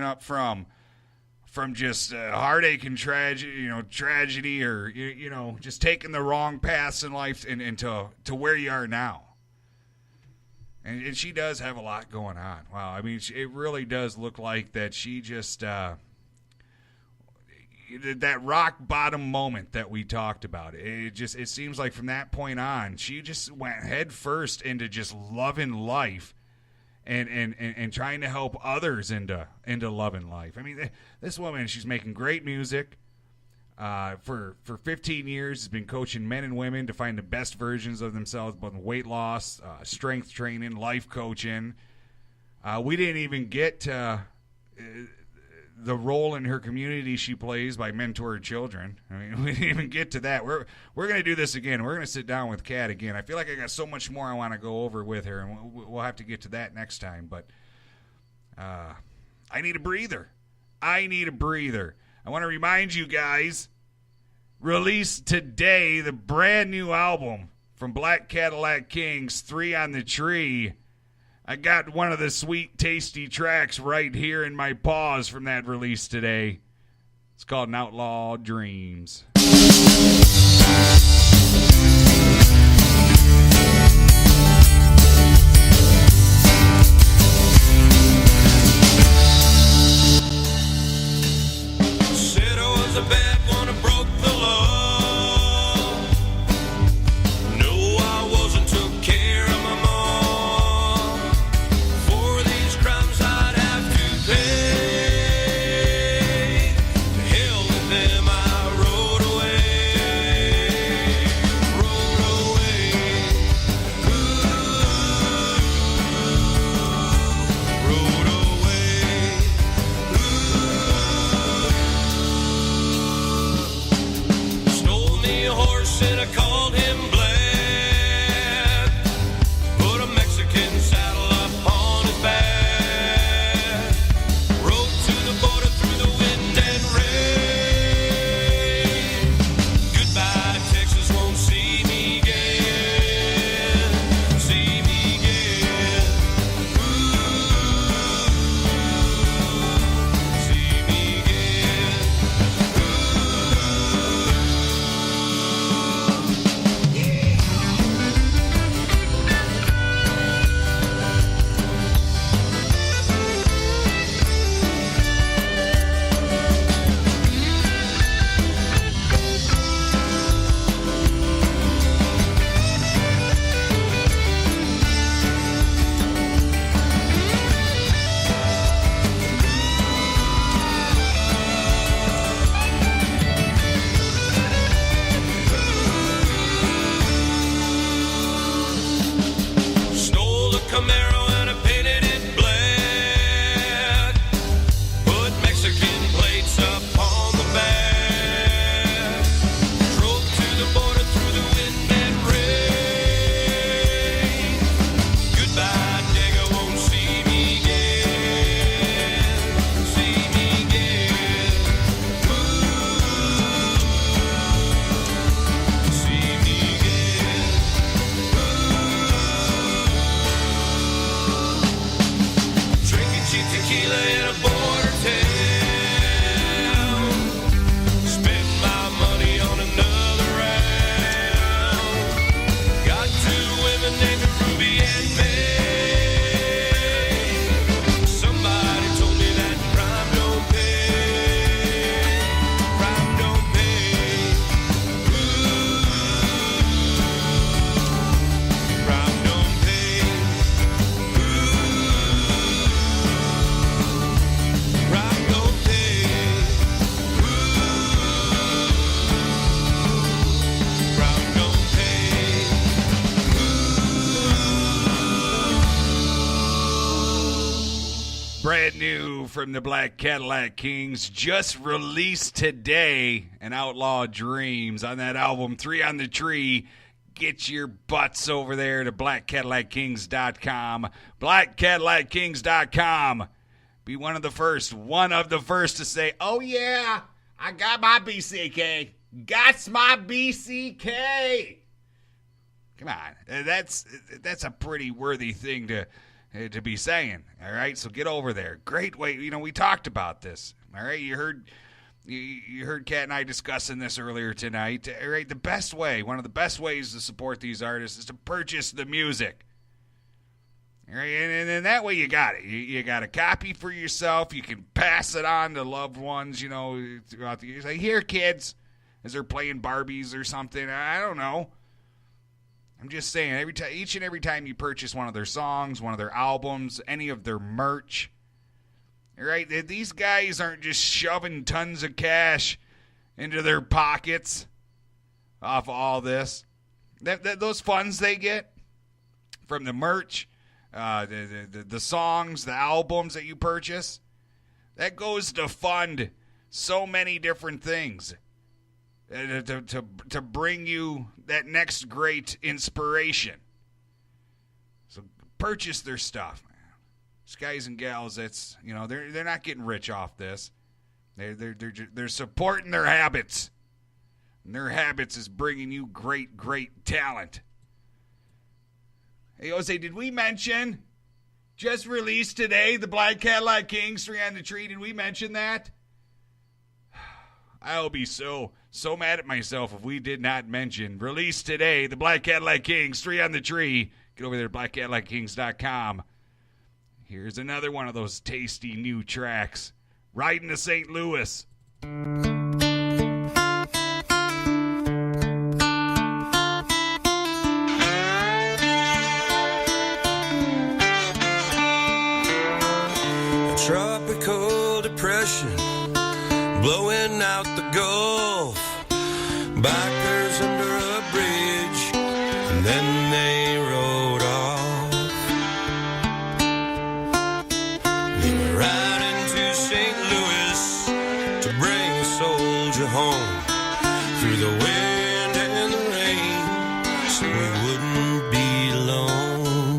up from just heartache and tragedy, or just taking the wrong paths in life and to where you are now. And she does have a lot going on. Wow, I mean, it really does look like that she just that rock bottom moment that we talked about. It seems like from that point on, she just went head first into just loving life. And trying to help others into loving life. I mean, this woman, she's making great music. For 15 years, has been coaching men and women to find the best versions of themselves, both in weight loss, strength training, life coaching. We didn't even get to the role in her community she plays by mentoring children. I mean, we didn't even get to that. We're going to do this again. We're going to sit down with Kat again. I feel like I got so much more I want to go over with her, and we'll have to get to that next time. But I need a breather. I want to remind you guys, released today, the brand new album from Black Cadillac Kings, 3 on the Tree. I got one of the sweet, tasty tracks right here in my paws from that release today. It's called An Outlaw Dreams. Said I was a bad one, I broke the law. No, I wasn't, took care of my mom. For these crimes I'd have to pay. To hell with them, I rode away. Rode away. Stole me a horse and I called him Black. Put a Mexican saddle up on his back. Rode to the border through the wind and rain. Goodbye, Texas, won't see me again. See me again. See me again. Stole a Camaro and I painted it black. Put Mexican plates up on the back. Drove to the border through the wind and rain. Goodbye, Digger, won't see me again. See me again. See me again. Drinking cheap tequila in a border town. Spent my money on another round. Got 2 women named Ruby and May. Somebody told me that crime don't pay. Crime don't pay. Crime don't pay. Crime don't pay. Crime don't pay. Brand new from the Black Cadillac Kings, just released today, An Outlaw Dreams, on that album, 3 on the Tree. Get your butts over there to blackcadillackings.com. Blackcadillackings.com. Be one of the first to say, oh yeah, I got my BCK. Got my BCK. Come on, that's a pretty worthy thing to be saying. All right, so get over there. Great way. We talked about this. All right, you heard Kat and I discussing this earlier tonight. All right, the best way, one of the best ways to support these artists is to purchase the music. All right, and then that way you got it. You got a copy for yourself. You can pass it on to loved ones, throughout the years. Like, here, kids, as they're playing Barbies or something. I don't know. I'm just saying, each and every time you purchase one of their songs, one of their albums, any of their merch, all right, these guys aren't just shoving tons of cash into their pockets off of all this. Those funds they get from the merch, the songs, the albums that you purchase, that goes to fund so many different things. To bring you that next great inspiration. So purchase their stuff, man. These guys and gals, that's they're not getting rich off this. They're supporting their habits, and their habits is bringing you great talent. Hey Jose, did we mention just released today the Black Cadillac Kings 3 on the Tree? Did we mention that? I'll be so mad at myself if we did not mention release today the Black Cadillac Kings 3 on the Tree. Get over there to blackcadillackings.com. Here's another one of those tasty new tracks. Riding to St. Louis. A tropical depression blowing out the Gulf, bikers under a bridge, and then they rode off. They were riding to St. Louis to bring a soldier home through the wind and the rain, so we wouldn't be alone.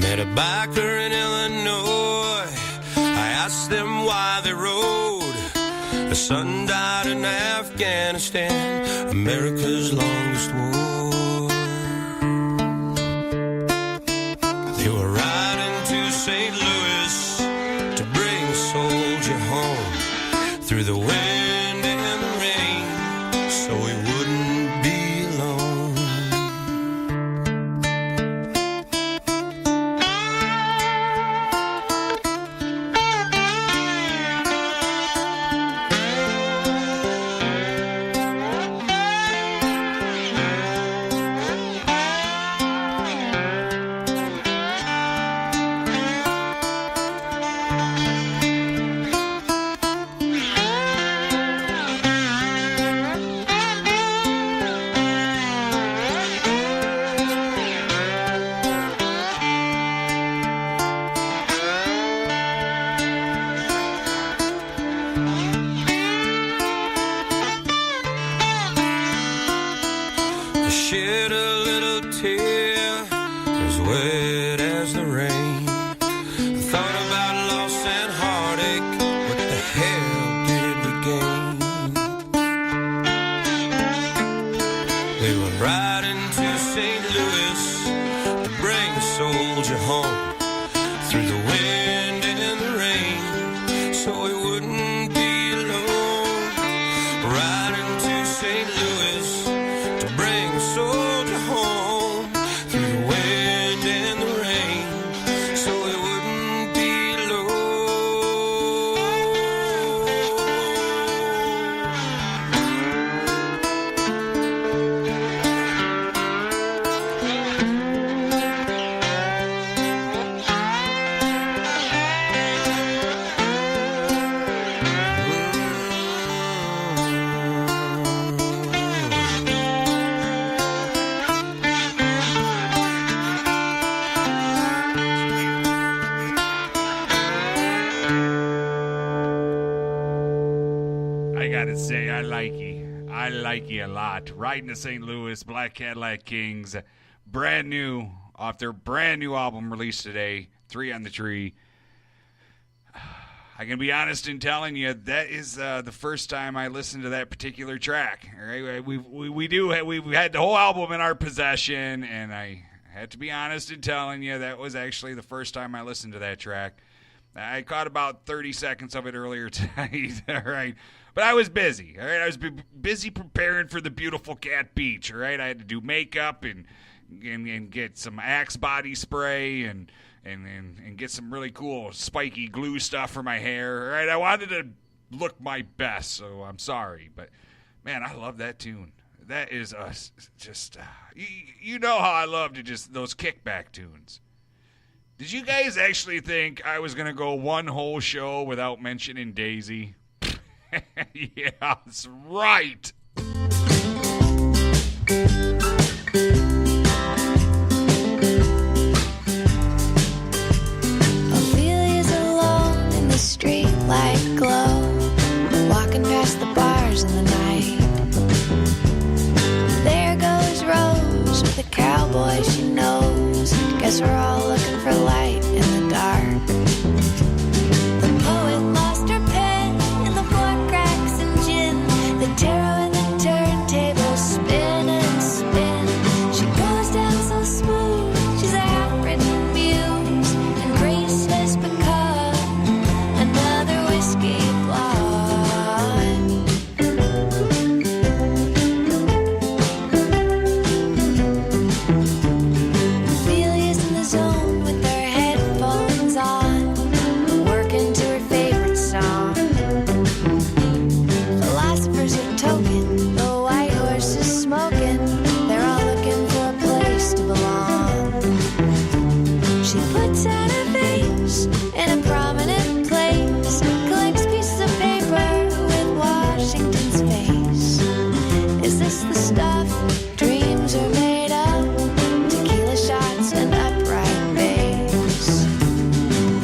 Met a biker in Illinois. I asked them why they rode. A son died in Afghanistan, America's longest war. They were riding to St. Louis to bring a soldier home through the wind and the rain, so he wouldn't be alone. I shed a little tear as wet as the rain. I thought about loss and heartache. What the hell did we gain? They were riding to St. Louis to bring a soldier home through the wind and the rain, so he wouldn't be alone. Riding to St. Louis to bring a soldier home through the wind and the rain, so he wouldn't be alone. I gotta say, I like you a lot. Riding to St. Louis, Black Cadillac Kings, brand new, off their brand new album released today, 3 on the Tree. I can be honest in telling you that is the first time I listened to that particular track. All right, we've had the whole album in our possession, and I had to be honest in telling you that was actually the first time I listened to that track. I caught about 30 seconds of it earlier tonight. All right, but I was busy. All right, I was busy preparing for the beautiful Cat Beach. All right, I had to do makeup and get some Axe body spray and get some really cool spiky glue stuff for my hair. All right, I wanted to look my best, so I'm sorry. But, man, I love that tune. That is you know how I love to just those kickback tunes. Did you guys actually think I was going to go one whole show without mentioning Daisy? Yeah, that's right. Street light glow, walking past the bars in the night. There goes Rose with a cowboy she knows. Guess we're all looking for light in the dark. The poet lost her pen in the four cracks and gin. The tarot and the turntable spin and spin. She goes down so smooth, she's a half-written muse, and Grace has become another whiskey blonde. Ophelia's in the zone with her headphones on, working to her favorite song. Philosophers are token, the white horse is smoking. They're all looking for a place to belong. She puts out her face in a prominent place, collects pieces of paper with Washington's face. Is this the stuff dreams are made of? Tequila shots and upright bass.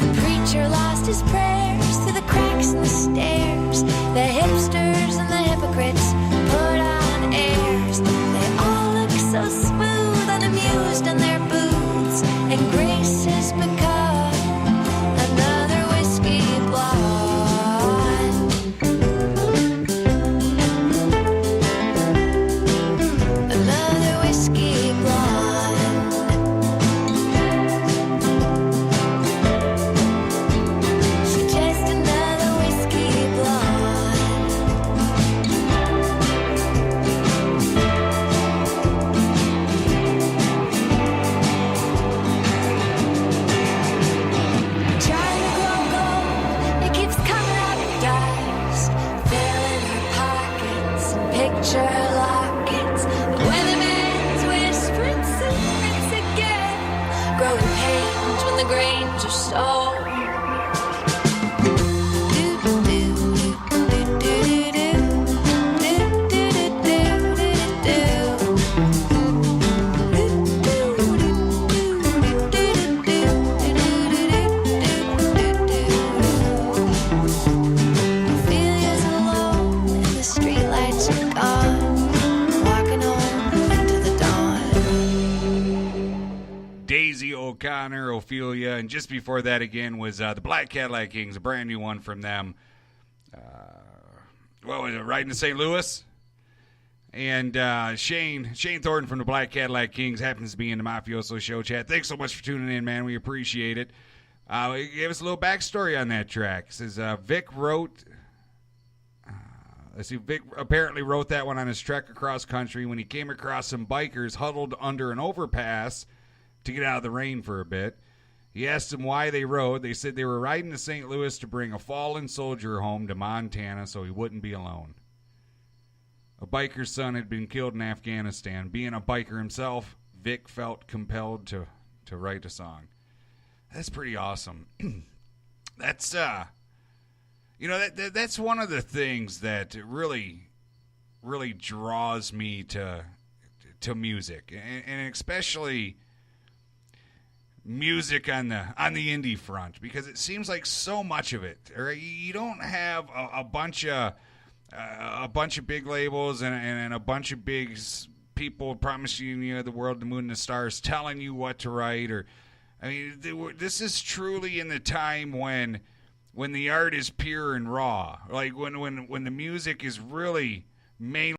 The preacher lost his prayers through the cracks in the stairs. The hipsters and the hypocrites put on airs. They all look so smooth, unamused in their booths, and Grace has become another whiskey blonde. Another whiskey blonde. She's just another whiskey blonde. Trying to grow gold, it keeps coming up dust. Filling her pockets and picture lockets. The weatherman's whispering secrets again. Growing pains when the grains are sold. Ophelia's alone and the streetlights are gone, walking home into the dawn. Daisy O'Connor, Ophelia, and just before that again was the Black Cadillac Kings, a brand new one from them. What was it, Riding to St. Louis? And Shane Thornton from the Black Cadillac Kings happens to be in the Mafioso show chat. Thanks so much for tuning in, man. We appreciate it. He gave us a little backstory on that track. It says Vic apparently wrote that one on his trek across country when he came across some bikers huddled under an overpass to get out of the rain for a bit. He asked them why they rode. They said they were riding to St. Louis to bring a fallen soldier home to Montana so he wouldn't be alone. A biker's son had been killed in Afghanistan. Being a biker himself, Vic felt compelled to write a song. That's pretty awesome. That's that's one of the things that really draws me to music, and especially music on the indie front, because it seems like so much of it. Right? You don't have a bunch of big labels and a bunch of big people promising you the world, the moon, and the stars, telling you what to write. Or, I mean, this is truly in the time when when the art is pure and raw, like when the music is really mainly